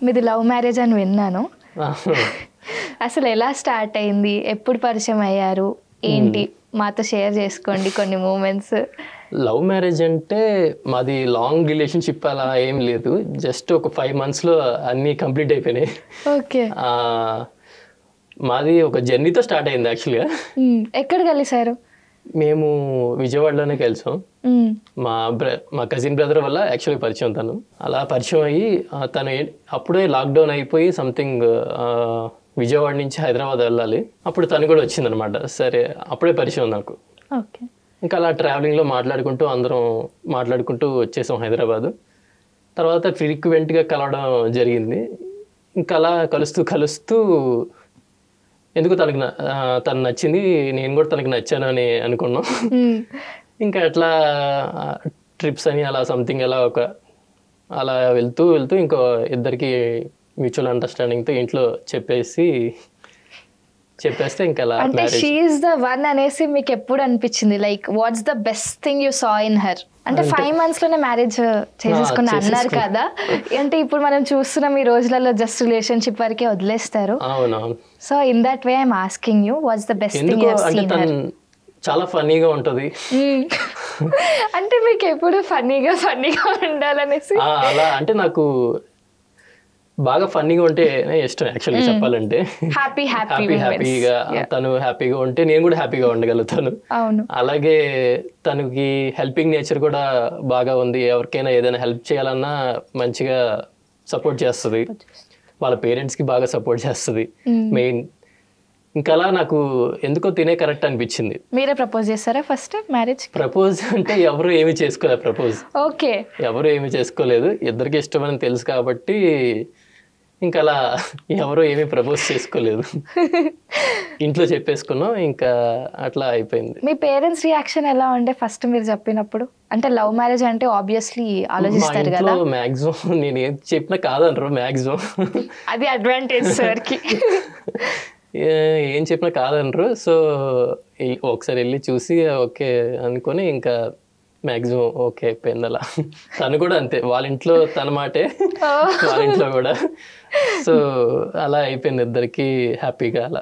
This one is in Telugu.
మీది లవ్ మ్యారేజ్ అని విన్నాను. అసలు ఎలా స్టార్ట్ అయింది, ఎప్పుడు పరిచయం అయ్యారు, ఏంటి మాతో షేర్ చేసుకోండి కొన్ని మూమెంట్స్. లవ్ మ్యారేజ్ అంటే మాది లాంగ్ రిలేషన్షిప్ అలా ఏం లేదు, జస్ట్ ఒక 5 monthsలో అన్నీ కంప్లీట్ అయిపోయినాయి. ఓకే. మాది ఒక జర్నీతో స్టార్ట్ అయింది యాక్చువల్గా. ఎక్కడ కలిసారు? మేము విజయవాడలోనే కలిసాం. మా కజిన్ బ్రదర్ వల్ల యాక్చువల్లీ పరిచయం. తను అలా పరిచయం అయ్యి తను అప్పుడే లాక్డౌన్ అయిపోయి సంథింగ్ విజయవాడ నుంచి హైదరాబాద్ వెళ్ళాలి, అప్పుడు తను కూడా వచ్చిందనమాట. సరే అప్పుడే పరిచయం నాకు. ఓకే. ఇంకా అలా ట్రావెలింగ్లో అందరం మాట్లాడుకుంటూ వచ్చేసాం హైదరాబాదు. తర్వాత ఫ్రీక్వెంట్గా కలవడం జరిగింది. ఇంకా అలా కలుస్తూ ఎందుకు తను నచ్చింది, నేను కూడా తనకి నచ్చాను అని అనుకున్నాం. ఇంకా అట్లా ట్రిప్స్ అని అలా సంథింగ్ అలా వెళ్తూ ఇంకో ఇద్దరికి మ్యూచువల్ అండర్స్టాండింగ్తో ఇంట్లో చెప్పేస్తే ఇంకా అలా. అంటే షీ ఈస్ ద వన్ అనేసి మీకు ఎప్పుడు అనిపించింది? Like what's the best thing you saw in her? అంటే 5 monthsలోనే మ్యారేజ్ చేసేసుకుని అన్నారు కదా. అంటే ఇప్పుడు మనం చూస్తున్నాం ఈ రోజులలో జస్ట్ రిలేషన్షిప్ వరకే వదిలేస్తారు. So in that way I'm asking you what's the best thing you have seen her? చాలా ఫన్నీగా ఉంటుంది. అంటే మీకు ఎప్పుడు ఫన్నీగా ఉండాలనేసి అలా అంటే నాకు బాగా ఫన్నీగా ఉంటే ఇష్టం యాక్చువల్గా చెప్పాలంటే. హ్యాపీగా తను హ్యాపీగా ఉంటే నేను కూడా హ్యాపీగా ఉండగలుగుతాను. అలాగే తనకి హెల్పింగ్ నేచర్ కూడా బాగా ఉంది. ఎవరికైనా ఏదైనా హెల్ప్ చేయాలన్నా మంచిగా సపోర్ట్ చేస్తుంది. వాళ్ళ పేరెంట్స్కి బాగా సపోర్ట్ చేస్తుంది మెయిన్. ఇంకా అలా నాకు ఎందుకో తినే కరెక్ట్ అనిపించింది. మీరే ప్రపోజ్ చేస్తారా ఫస్ట్ మ్యారేజ్? ప్రపోజ్ అంటే ఎవరు ఏమి చేసుకోలేదు ప్రపోజ్. ఓకే. ఎవరు ఏమి చేసుకోలేదు, ఇద్దరికి ఇష్టమని తెలుసు కాబట్టి ఇంకా అలా ఎవరు ఏమీ ప్రపోజ్ చేసుకోలేదు. ఇంట్లో చెప్పేసుకున్నాం, ఇంకా అట్లా అయిపోయింది. మీ పేరెంట్స్ రియాక్షన్ ఎలా ఉండే ఫస్ట్ మీరు చెప్పినప్పుడు? అంటే లవ్ మ్యారేజ్ అంటే ఆబ్వియస్లీ ఆలోచిస్తారు కదా. మాక్సిమం నేను ఏం చెప్పినా కాదనరు మాక్సిమం. అది అడ్వాంటేజ్ సార్కి. ఏం చెప్పినా కాదనరు. సో ఒకసారి వెళ్ళి చూసి ఓకే అనుకొని ఇంకా మ్యాక్సిమం ఓకే అయిపోయింది అలా. తను కూడా అంతే, వాళ్ళ ఇంట్లో తన మాటే, వాళ్ళ ఇంట్లో కూడా. సో అలా అయిపోయింది ఇద్దరికి హ్యాపీగా అలా.